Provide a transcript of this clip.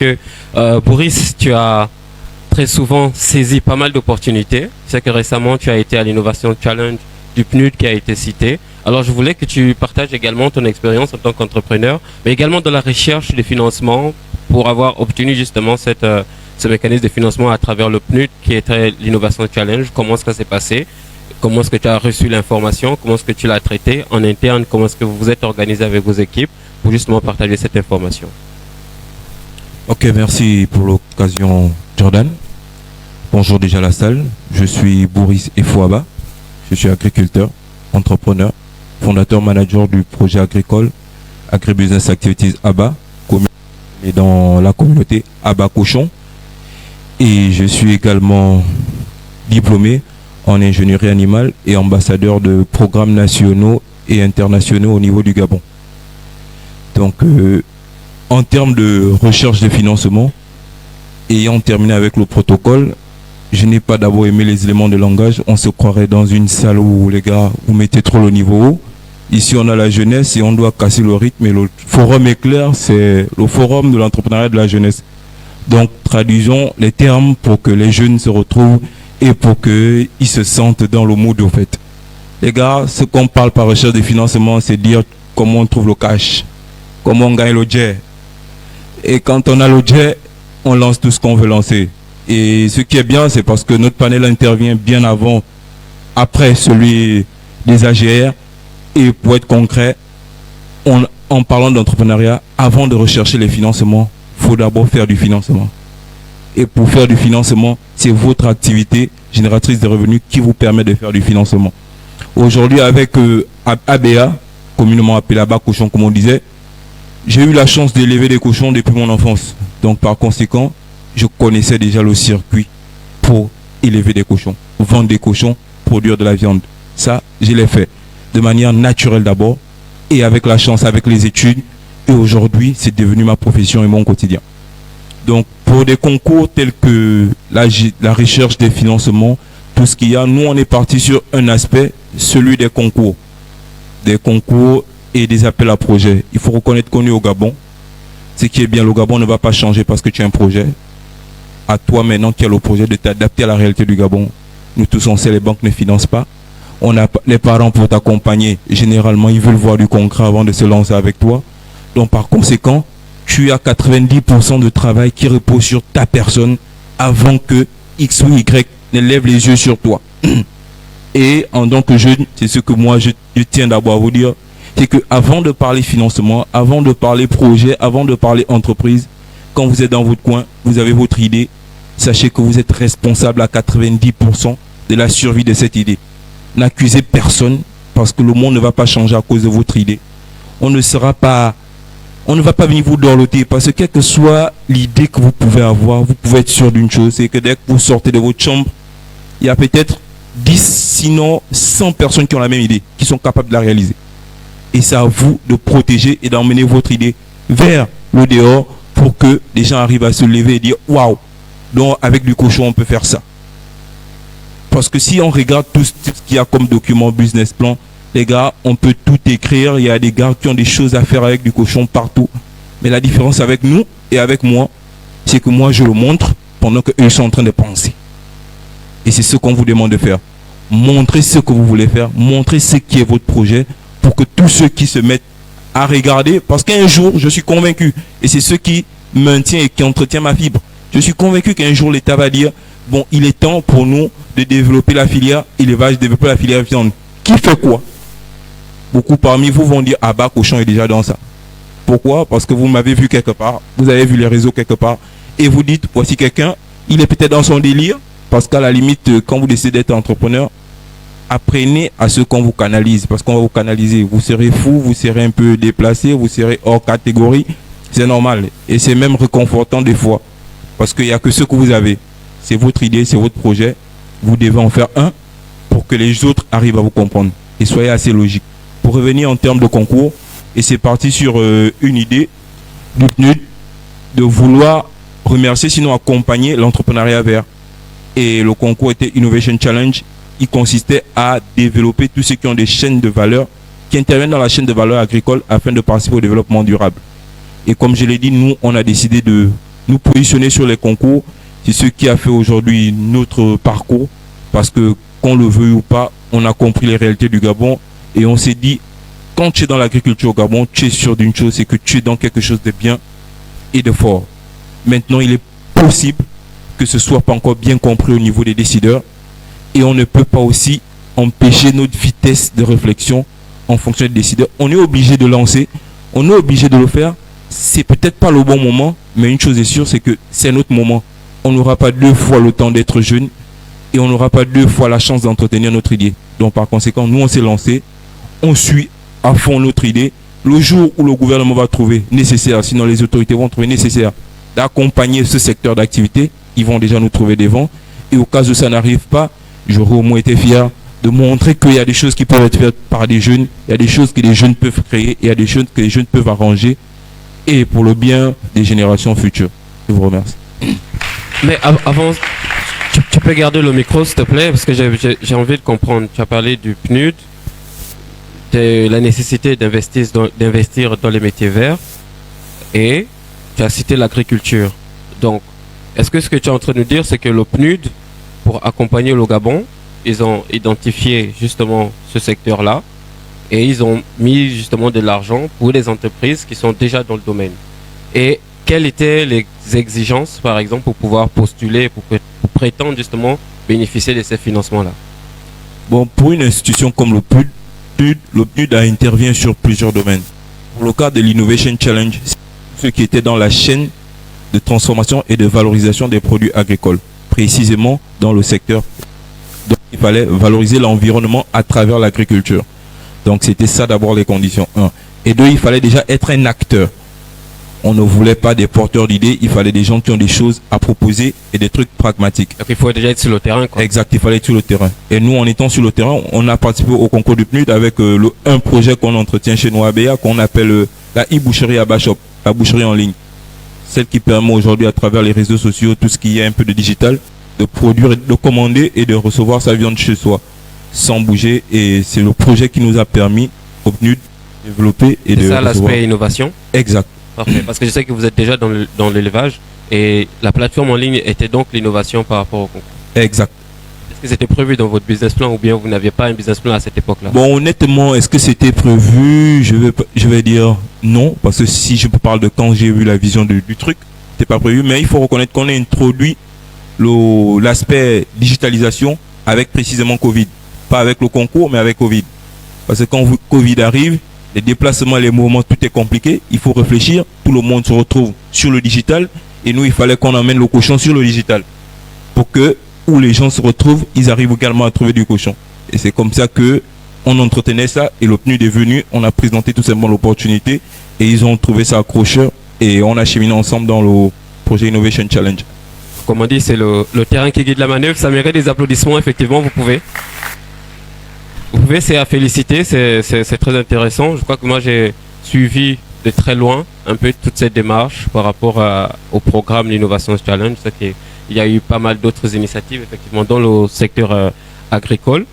que Boris, tu as très souvent saisi pas mal d'opportunités. C'est que récemment, tu as été à l'Innovation Challenge du PNUD qui a été cité. Alors, je voulais que tu partages également ton expérience en tant qu'entrepreneur, mais également dans la recherche des financements pour avoir obtenu justement ce mécanisme de financement à travers le PNUD qui était l'Innovation Challenge. Comment est-ce que ça s'est passé? Comment est-ce que tu as reçu l'information? Comment est-ce que tu l'as traité en interne? Comment est-ce que vous vous êtes organisé avec vos équipes pour justement partager cette information? Ok, merci pour l'occasion, Jordan. Bonjour déjà la salle. Je suis Boris Efouaba. Je suis agriculteur, entrepreneur, fondateur, manager du projet agricole Agribusiness Activities ABA, et dans la communauté ABA Cochon. Et je suis également diplômé en ingénierie animale et ambassadeur de programmes nationaux et internationaux au niveau du Gabon. Donc, en termes de recherche de financement, ayant terminé avec le protocole, je n'ai pas d'abord aimé les éléments de langage. On se croirait dans une salle où les gars, vous mettez trop le niveau haut. Ici, on a la jeunesse et on doit casser le rythme. Et le forum est clair, c'est le forum de l'entrepreneuriat de la jeunesse. Donc, traduisons les termes pour que les jeunes se retrouvent et pour qu'ils se sentent dans le mood, au fait. Les gars, ce qu'on parle par recherche de financement, c'est dire comment on trouve le cash, comment on gagne le jet. Et quand on a le jet, on lance tout ce qu'on veut lancer. Et ce qui est bien, c'est parce que notre panel intervient bien avant, après celui des AGR. Et pour être concret, en parlant d'entrepreneuriat, avant de rechercher les financements, il faut d'abord faire du financement. Et pour faire du financement, c'est votre activité génératrice de revenus qui vous permet de faire du financement. Aujourd'hui, avec ABA, communément appelé ABA Cochon, comme on disait, j'ai eu la chance d'élever des cochons depuis mon enfance. Donc, par conséquent, je connaissais déjà le circuit pour élever des cochons, vendre des cochons, produire de la viande. Ça, je l'ai fait de manière naturelle d'abord, et avec la chance, avec les études. Et aujourd'hui, c'est devenu ma profession et mon quotidien. Donc, pour des concours tels que la recherche des financements, tout ce qu'il y a, nous, on est parti sur un aspect, celui des concours. Des concours et des appels à projets. Il faut reconnaître qu'on est au Gabon. Ce qui est bien, le Gabon ne va pas changer parce que tu as un projet. À toi maintenant qui as le projet de t'adapter à la réalité du Gabon. Nous tous on sait, les banques ne financent pas. On a les parents pour t'accompagner. Généralement, ils veulent voir du concret avant de se lancer avec toi. Donc, par conséquent, tu as 90% de travail qui repose sur ta personne avant que X ou Y ne lève les yeux sur toi. Et en tant que jeune, c'est ce que moi je tiens d'abord à vous dire, c'est que avant de parler financement, avant de parler projet, avant de parler entreprise, quand vous êtes dans votre coin, vous avez votre idée, sachez que vous êtes responsable à 90% de la survie de cette idée. N'accusez personne parce que le monde ne va pas changer à cause de votre idée. On ne va pas venir vous dorloter parce que quelle que soit l'idée que vous pouvez avoir, vous pouvez être sûr d'une chose, c'est que dès que vous sortez de votre chambre, il y a peut-être 10, sinon 100 personnes qui ont la même idée, qui sont capables de la réaliser. Et c'est à vous de protéger et d'emmener votre idée vers le dehors pour que les gens arrivent à se lever et dire « Waouh, donc avec du cochon, on peut faire ça ». Parce que si on regarde tout ce qu'il y a comme document business plan, les gars, on peut tout écrire. Il y a des gars qui ont des choses à faire avec du cochon partout. Mais la différence avec nous et avec moi, c'est que moi, je le montre pendant qu'eux sont en train de penser. Et c'est ce qu'on vous demande de faire. Montrez ce que vous voulez faire. Montrez ce qui est votre projet pour que tous ceux qui se mettent à regarder, parce qu'un jour, je suis convaincu, et c'est ce qui maintient et qui entretient ma fibre, je suis convaincu qu'un jour, l'État va dire, bon, il est temps pour nous de développer la filière élevage, développer la filière viande. Qui fait quoi? Beaucoup parmi vous vont dire, ah bah, cochon est déjà dans ça. Pourquoi? Parce que vous m'avez vu quelque part, vous avez vu les réseaux quelque part, et vous dites, voici quelqu'un, il est peut-être dans son délire, parce qu'à la limite, quand vous décidez d'être entrepreneur, apprenez à ce qu'on vous canalise, parce qu'on va vous canaliser. Vous serez fou, vous serez un peu déplacé, vous serez hors catégorie, c'est normal. Et c'est même réconfortant des fois, parce qu'il n'y a que ce que vous avez. C'est votre idée, c'est votre projet. Vous devez en faire un pour que les autres arrivent à vous comprendre. Et soyez assez logique. Pour revenir en termes de concours, et c'est parti sur une idée du PNUD de vouloir remercier, sinon accompagner l'entrepreneuriat vert. Et le concours était Innovation Challenge. Il consistait à développer tous ceux qui ont des chaînes de valeur, qui interviennent dans la chaîne de valeur agricole afin de participer au développement durable. Et comme je l'ai dit, nous, on a décidé de nous positionner sur les concours, c'est ce qui a fait aujourd'hui notre parcours, parce que qu'on le veuille ou pas, on a compris les réalités du Gabon et on s'est dit, quand tu es dans l'agriculture au Gabon, tu es sûr d'une chose, c'est que tu es dans quelque chose de bien et de fort. Maintenant, il est possible que ce soit pas encore bien compris au niveau des décideurs et on ne peut pas aussi empêcher notre vitesse de réflexion en fonction des décideurs. On est obligé de lancer, on est obligé de le faire. C'est peut-être pas le bon moment, mais une chose est sûre, c'est que c'est notre moment. On n'aura pas deux fois le temps d'être jeune et on n'aura pas deux fois la chance d'entretenir notre idée. Donc par conséquent, nous on s'est lancé, on suit à fond notre idée. Le jour où le gouvernement va trouver nécessaire, sinon les autorités vont trouver nécessaire d'accompagner ce secteur d'activité, ils vont déjà nous trouver des vents. Et au cas où ça n'arrive pas, j'aurais au moins été fier de montrer qu'il y a des choses qui peuvent être faites par des jeunes, il y a des choses que les jeunes peuvent créer, il y a des choses que les jeunes peuvent arranger, et pour le bien des générations futures. Je vous remercie. Mais avant, tu peux garder le micro s'il te plaît, parce que j'ai envie de comprendre. Tu as parlé du PNUD, de la nécessité d'investir dans les métiers verts, et tu as cité l'agriculture. Donc, est-ce que ce que tu es en train de nous dire, c'est que le PNUD, pour accompagner le Gabon, ils ont identifié justement ce secteur-là et ils ont mis justement de l'argent pour les entreprises qui sont déjà dans le domaine. Et quelles étaient les exigences, par exemple, pour pouvoir postuler, pour prétendre justement bénéficier de ces financements-là? Bon, pour une institution comme le PNUD intervient sur plusieurs domaines. Pour le cas de l'Innovation Challenge, ceux qui étaient dans la chaîne de transformation et de valorisation des produits agricoles, précisément dans le secteur. Donc, il fallait valoriser l'environnement à travers l'agriculture. Donc, c'était ça d'abord les conditions. 1. Et 2, il fallait déjà être un acteur. On ne voulait pas des porteurs d'idées, il fallait des gens qui ont des choses à proposer et des trucs pragmatiques. Donc, il faut déjà être sur le terrain, quoi. Exact, il fallait être sur le terrain. Et nous, en étant sur le terrain, on a participé au concours du PNUD avec un projet qu'on entretient chez nous à Béa, qu'on appelle la e-boucherie à Bashop, la boucherie en ligne. Celle qui permet aujourd'hui à travers les réseaux sociaux, tout ce qui est un peu de digital, de produire, de commander et de recevoir sa viande chez soi sans bouger. Et c'est le projet qui nous a permis au PNUD de développer et de recevoir. C'est ça l'aspect innovation? Exact. Parfait. Parce que je sais que vous êtes déjà dans l'élevage et la plateforme en ligne était donc l'innovation par rapport au concours. Exact. Est-ce que c'était prévu dans votre business plan ou bien vous n'aviez pas un business plan à cette époque-là? Bon, honnêtement, est-ce que c'était prévu? Je vais dire non, parce que si je parle de quand j'ai vu la vision du truc, c'était pas prévu, mais il faut reconnaître qu'on a introduit l'aspect digitalisation avec précisément Covid. Pas avec le concours, mais avec Covid. Parce que quand Covid arrive, les déplacements, les mouvements, tout est compliqué. Il faut réfléchir. Tout le monde se retrouve sur le digital. Et nous, il fallait qu'on emmène le cochon sur le digital. Pour que, où les gens se retrouvent, ils arrivent également à trouver du cochon. Et c'est comme ça que on entretenait ça. Et le PNUD est venu. On a présenté tout simplement l'opportunité. Et ils ont trouvé ça accrocheur. Et on a cheminé ensemble dans le projet Innovation Challenge. Comme on dit, c'est le terrain qui guide la manœuvre. Ça mérite des applaudissements, effectivement, vous pouvez. Vous pouvez, c'est à féliciter, c'est très intéressant. Je crois que moi j'ai suivi de très loin un peu toute cette démarche par rapport au programme l'Innovation Challenge. Il y a eu pas mal d'autres initiatives effectivement dans le secteur agricole.